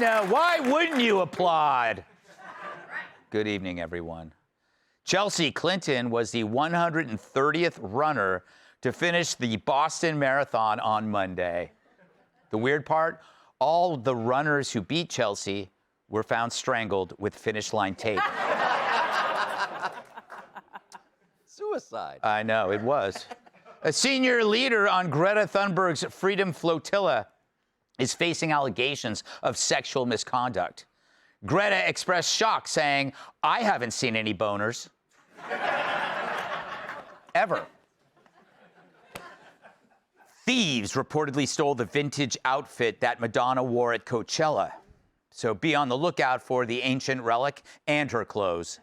know, why wouldn't you applaud? Good evening, everyone. Chelsea Clinton was the 130th runner to finish the Boston Marathon on Monday. The weird part, all the runners who beat Chelsea were found strangled with finish line tape. Suicide. I know, it was. A senior leader on Greta Thunberg's Freedom Flotilla is facing allegations of sexual misconduct. Greta expressed shock, saying, "I haven't seen any boners." Ever. Thieves reportedly stole the vintage outfit that Madonna wore at Coachella. So be on the lookout for the ancient relic and her clothes.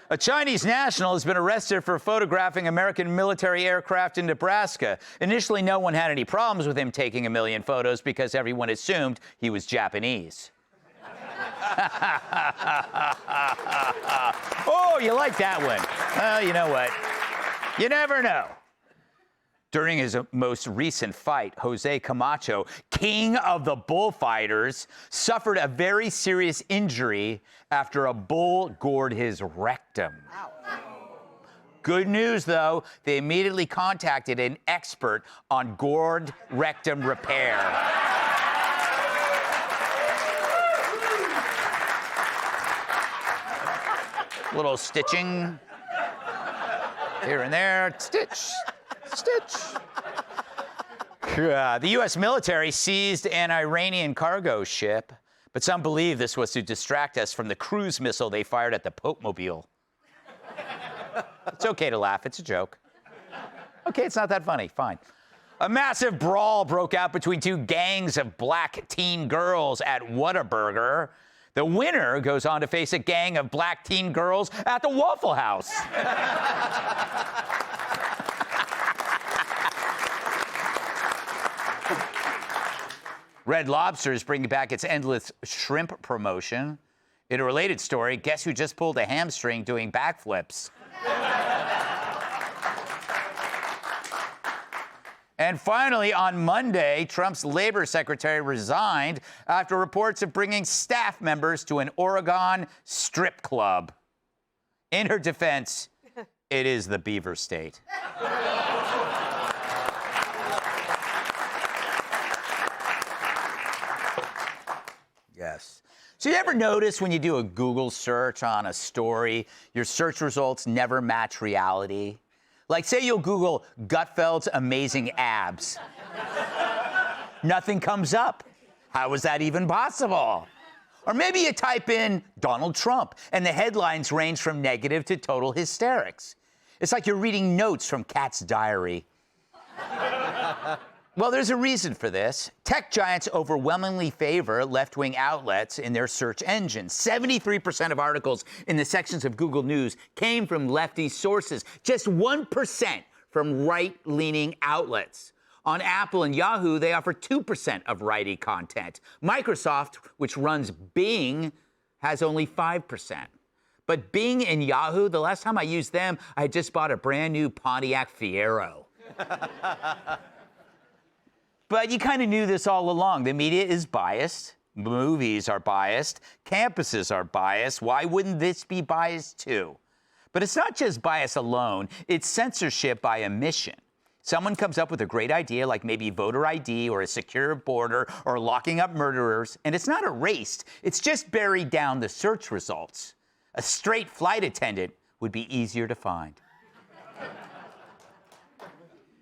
A Chinese national has been arrested for photographing American military aircraft in Nebraska. Initially, no one had any problems with him taking 1 million photos because everyone assumed he was Japanese. Oh, you like that one? Well, you know what? You never know. During his most recent fight, Jose Camacho, king of the bullfighters, suffered a very serious injury after a bull gored his rectum. Ow. Good news, though, they immediately contacted an expert on gored rectum repair. Little stitching here and there, stitch. Stitch. The U.S. military seized an Iranian cargo ship, but some believe this was to distract us from the cruise missile they fired at the Pope-mobile. It's okay to laugh. It's a joke. Okay, it's not that funny. Fine. A massive brawl broke out between two gangs of black teen girls at Whataburger. The winner goes on to face a gang of black teen girls at the Waffle House. Red Lobster is bringing back its endless shrimp promotion. In a related story, guess who just pulled a hamstring doing backflips? And finally, on Monday, Trump's labor secretary resigned after reports of bringing staff members to an Oregon strip club. In her defense, it is the Beaver State. Yes. So you ever notice when you do a Google search on a story, your search results never match reality? Like, say you'll Google Gutfeld's amazing abs. Nothing comes up. How is that even possible? Or maybe you type in Donald Trump, and the headlines range from negative to total hysterics. It's like you're reading notes from Cat's diary. Well, there's a reason for this. Tech giants overwhelmingly favor left-wing outlets in their search engines. 73% of articles in the sections of Google News came from lefty sources, just 1% from right-leaning outlets. On Apple and Yahoo, they offer 2% of righty content. Microsoft, which runs Bing, has only 5%. But Bing and Yahoo, the last time I used them, I had just bought a brand new Pontiac Fiero. But you kind of knew this all along. The media is biased. Movies are biased. Campuses are biased. Why wouldn't this be biased too? But it's not just bias alone. It's censorship by omission. Someone comes up with a great idea, like maybe voter ID or a secure border or locking up murderers, and it's not erased. It's just buried down the search results. A straight flight attendant would be easier to find.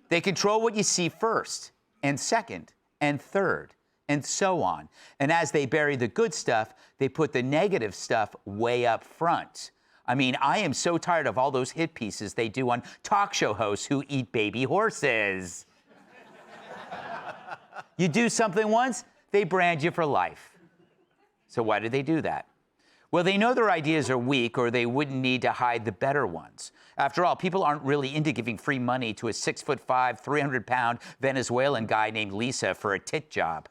They control what you see first, and second, and third, and so on. And as they bury the good stuff, they put the negative stuff way up front. I mean, I am so tired of all those hit pieces they do on talk show hosts who eat baby horses. You do something once, they brand you for life. So why do they do that? Well, they know their ideas are weak, or they wouldn't need to hide the better ones. After all, people aren't really into giving free money to a 6'5", 300-pound Venezuelan guy named Lisa for a tit job.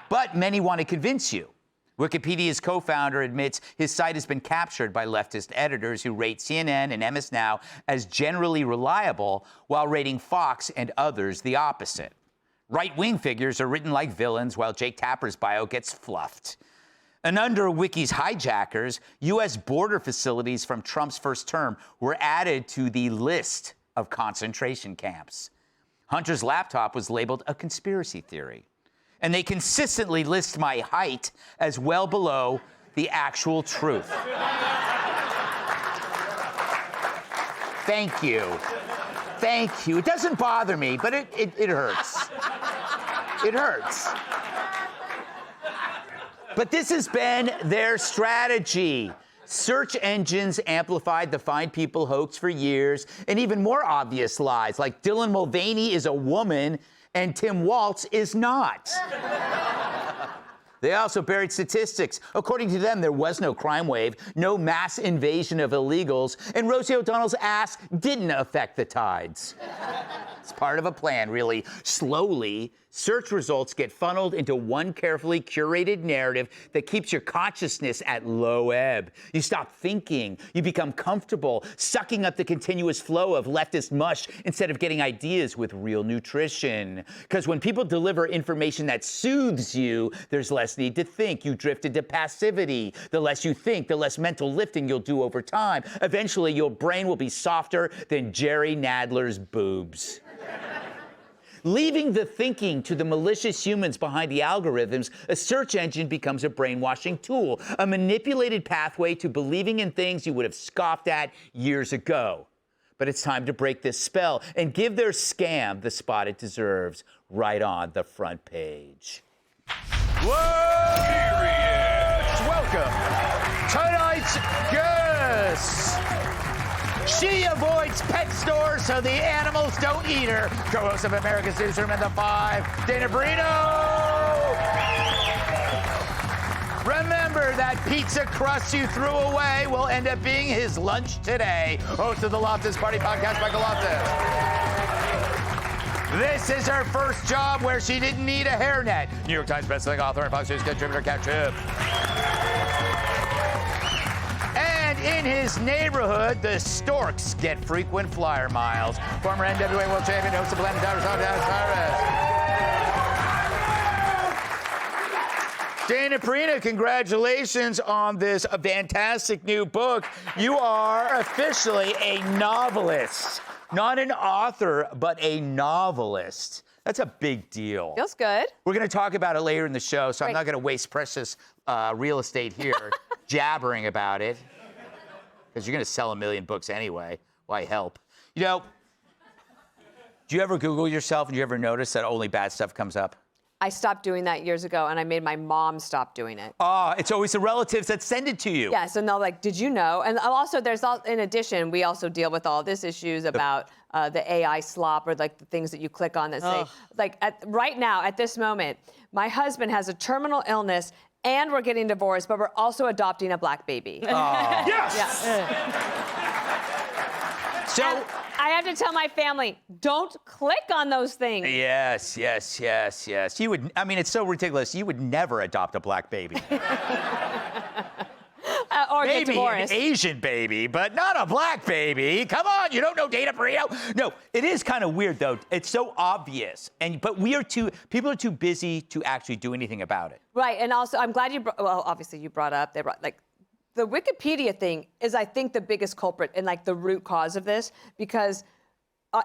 But many want to convince you. Wikipedia's co-founder admits his site has been captured by leftist editors who rate CNN and MS Now as generally reliable, while rating Fox and others the opposite. Right-wing figures are written like villains while Jake Tapper's bio gets fluffed. And under Wiki's hijackers, U.S. border facilities from Trump's first term were added to the list of concentration camps. Hunter's laptop was labeled a conspiracy theory. And they consistently list my height as well below the actual truth. Thank you. Thank you. It doesn't bother me, but it hurts. It hurts. But this has been their strategy. Search engines amplified the Find People hoax for years, and even more obvious lies, like Dylan Mulvaney is a woman and Tim Waltz is not. They also buried statistics. According to them, there was no crime wave, no mass invasion of illegals, and Rosie O'Donnell's ass didn't affect the tides. It's part of a plan, really. Slowly, search results get funneled into one carefully curated narrative that keeps your consciousness at low ebb. You stop thinking. You become comfortable, sucking up the continuous flow of leftist mush instead of getting ideas with real nutrition. Because when people deliver information that soothes you, there's less need to think. You drift into passivity. The less you think, the less mental lifting you'll do over time. Eventually, your brain will be softer than Jerry Nadler's boobs. Leaving the thinking to the malicious humans behind the algorithms, a search engine becomes a brainwashing tool, a manipulated pathway to believing in things you would have scoffed at years ago. But it's time to break this spell and give their scam the spot it deserves, right on the front page. Whoa! Welcome, tonight's guest. She avoids pet stores so the animals don't eat her. Co-host of America's Newsroom and The Five, Dana Perino. Remember that pizza crust you threw away will end up being his lunch today. Host of the Loftus Party Podcast, Michael Loftus. This is her first job where she didn't need a hairnet. New York Times bestselling author and Fox News contributor, Cat Tripp. And in his neighborhood, the Storks get frequent flyer miles. Former NWA World Champion, host of Planet Dana Perino, congratulations on this fantastic new book. You are officially a novelist. Not an author, but a novelist. That's a big deal. Feels good. We're going to talk about it later in the show, so Great. I'm not going to waste precious real estate here jabbering about it, because you're going to sell 1 million books anyway. Why help? You know, do you ever Google yourself and do you ever notice that only bad stuff comes up? I stopped doing that years ago, and I made my mom stop doing it. Oh, it's always the relatives that send it to you. Yes, and they're like, did you know? And also, in addition, we also deal with all this issues about the AI slop or like the things that you click on that say, like right now, at this moment, my husband has a terminal illness and we're getting divorced, but we're also adopting a black baby. Oh. Yes! Yeah. So... And I have to tell my family, don't click on those things. Yes. You would, I mean, it's so ridiculous. You would never adopt a black baby. Or Maybe get divorced. an Asian baby, but not a black baby. Come on, you don't know Dana Perino. No, it is kind of weird though. It's so obvious, but people are too busy to actually do anything about it. Right, and also I'm glad obviously you brought up, the Wikipedia thing is, I think, the biggest culprit and like the root cause of this, because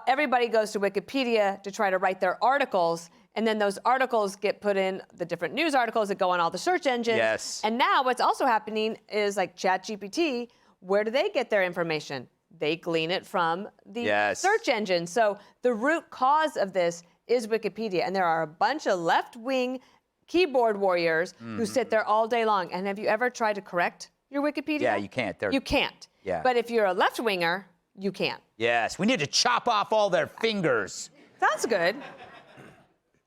everybody goes to Wikipedia to try to write their articles, and then those articles get put in the different news articles that go on all the search engines. Yes. And now what's also happening is like ChatGPT, where do they get their information? They glean it from the search engine. So the root cause of this is Wikipedia, and there are a bunch of left-wing keyboard warriors who sit there all day long. And have you ever tried to correct your Wikipedia? Yeah, you can't. You can't. Yeah. But if you're a left-winger, you can. Yes, we need to chop off all their fingers. Sounds good.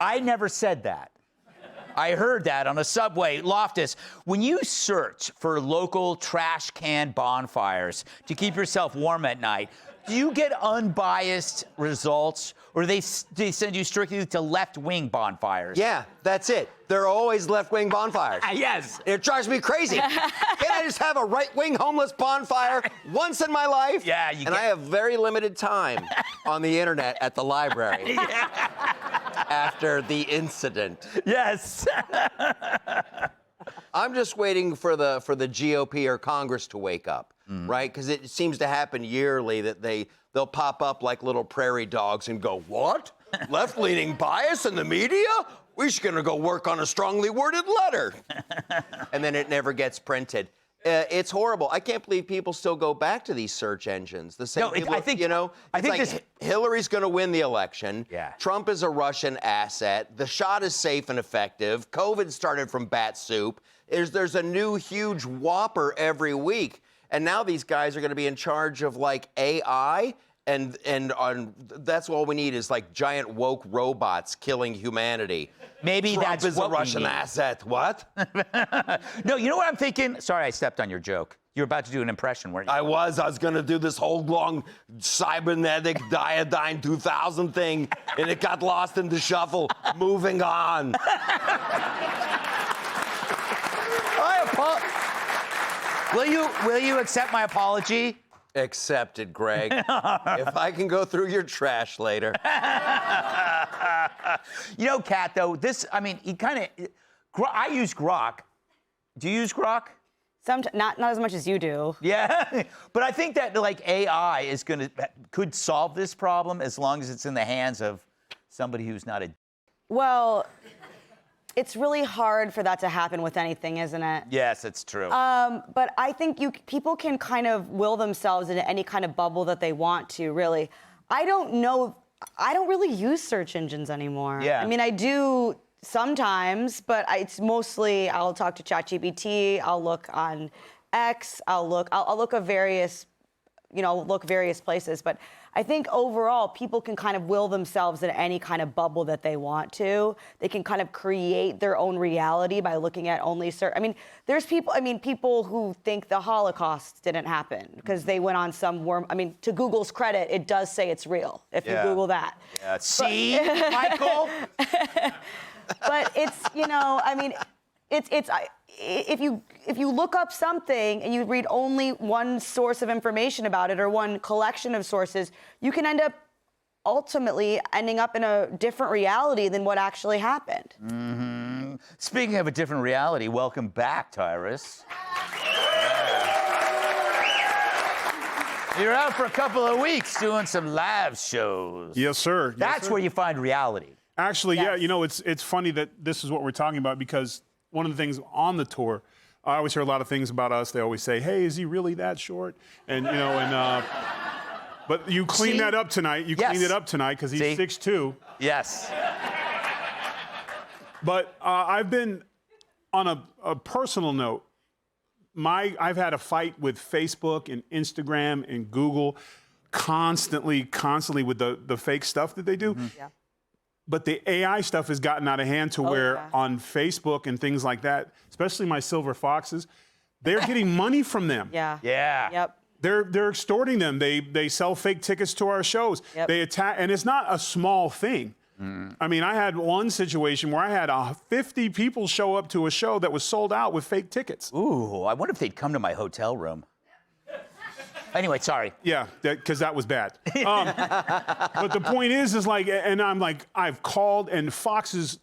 I never said that. I heard that on a subway. Loftus, when you search for local trash can bonfires to keep yourself warm at night, do you get unbiased results, or they send you strictly to left-wing bonfires? Yeah, that's it. They're always left-wing bonfires. Yes. It drives me crazy. Can't I just have a right-wing homeless bonfire once in my life? Yeah, I have very limited time on the internet at the library. after the incident. Yes. I'm just waiting for the GOP or Congress to wake up, right? Because it seems to happen yearly that they'll pop up like little prairie dogs and go, what? Left-leaning bias in the media? We're just gonna go work on a strongly worded letter. And then it never gets printed. It's horrible. I can't believe people still go back to these search engines. The same people, I think, Hillary's going to win the election. Yeah. Trump is a Russian asset. The shot is safe and effective. COVID started from bat soup. There's a new huge whopper every week. And now these guys are going to be in charge of like AI. And that's all we need is like giant woke robots killing humanity. Maybe Trump that's is what a Russian asset. What? No, you know what I'm thinking? Sorry, I stepped on your joke. You were about to do an impression, weren't you? I was going to do this whole long cybernetic Diodine 2000 thing, and it got lost in the shuffle. Moving on. Will you accept my apology? Accepted, Greg. If I can go through your trash later. You know, Kat, though, I use Grok. Do you use Grok? Not as much as you do. Yeah, but I think that like AI could solve this problem as long as it's in the hands of somebody who's not a. Well, it's really hard for that to happen with anything, isn't it? Yes, it's true. But I think people can kind of will themselves into any kind of bubble that they want to, really. I don't know. I don't really use search engines anymore. Yeah. I mean, I do sometimes, but it's mostly I'll talk to ChatGPT. I'll look on X. I'll look at various places. But I think overall, people can kind of will themselves in any kind of bubble that they want to. They can kind of create their own reality by looking at only certain. I mean, there's people. I mean, people who think the Holocaust didn't happen because they went on some worm. I mean, to Google's credit, it does say it's real if you Google that. Yeah. See, Michael. But it's, I mean, if you look up something and you read only one source of information about it or one collection of sources, you can end up ultimately ending up in a different reality than what actually happened. Mm-hmm. Speaking of a different reality, welcome back, Tyrus. You're out for a couple of weeks doing some live shows. Yes, sir. That's where you find reality. Actually, Yes. yeah, it's funny that this is what we're talking about because one of the things on the tour, I always hear a lot of things about us. They always say, hey, is he really that short? And, but you cleaned that up tonight. You cleaned it up tonight because he's 6'2". Yes. But I've been, on a personal note, I've had a fight with Facebook and Instagram and Google constantly with the fake stuff that they do. Mm-hmm. Yeah. But the AI stuff has gotten out of hand to where on Facebook and things like that, especially my silver foxes, they're getting money from them. Yeah. Yeah. Yep. They're extorting them. They sell fake tickets to our shows. Yep. They attack, and it's not a small thing. I mean, I had one situation where I had 50 people show up to a show that was sold out with fake tickets. Ooh, I wonder if they'd come to my hotel room. Anyway, sorry. Yeah, because that was bad. But the point is like, and I'm like, I've called, and Fox's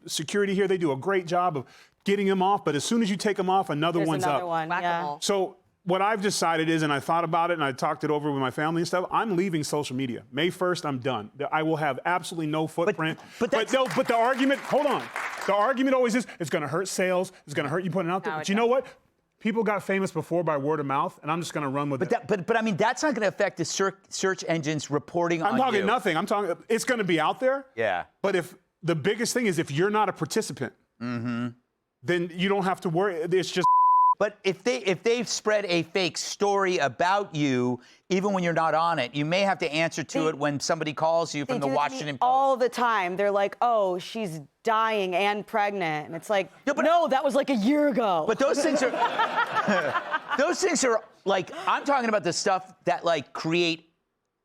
security here, they do a great job of getting them off, but as soon as you take them off, another There's one's another up. one. Yeah. Whack-a-mole. So what I've decided is, and I thought about it, and I talked it over with my family and stuff, I'm leaving social media. May 1st, I'm done. I will have absolutely no footprint. But the argument, hold on. The argument always is, it's going to hurt sales. It's going to hurt you putting it out there. No, But it you know what? People got famous before by word of mouth, and I'm just going to run with it. But I mean, that's not going to affect the search engines reporting on you. I'm talking nothing. I'm talking, it's going to be out there. Yeah. But if the biggest thing is if you're not a participant, then you don't have to worry. It's just. But if they've spread a fake story about you, even when you're not on it, you may have to answer to it when somebody calls you from the Washington Post. All the time. They're like, oh, she's dying and pregnant. And it's like, no, that was like a year ago. But those things are like, I'm talking about the stuff that like create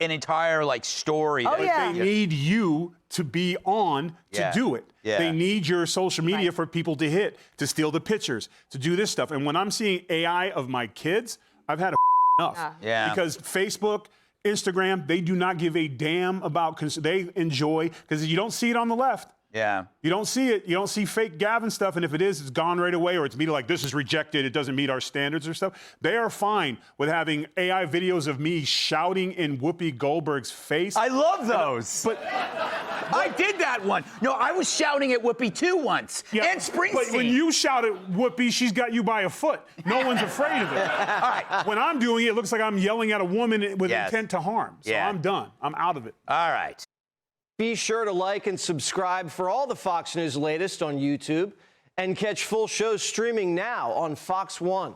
an entire like story. Oh, yeah. They need you to be on to do it. Yeah. They need your social media for people to hit, to steal the pictures, to do this stuff. And when I'm seeing AI of my kids, I've had enough. Yeah. Because Facebook Instagram, they do not give a damn about, they enjoy, because you don't see it on the left. Yeah. You don't see it. You don't see fake Gavin stuff, and if it is, it's gone right away, or it's media like, this is rejected, it doesn't meet our standards or stuff. They are fine with having AI videos of me shouting in Whoopi Goldberg's face. I love those. But I did that one. No, I was shouting at Whoopi too once. yeah, And Springsteen. But when you shout at Whoopi, she's got you by a foot. No one's afraid of it. All right. When I'm doing it, it looks like I'm yelling at a woman with Yes. intent to harm. So Yeah. I'm done. I'm out of it. All right. Be sure to like and subscribe for all the Fox News latest on YouTube and catch full shows streaming now on Fox One.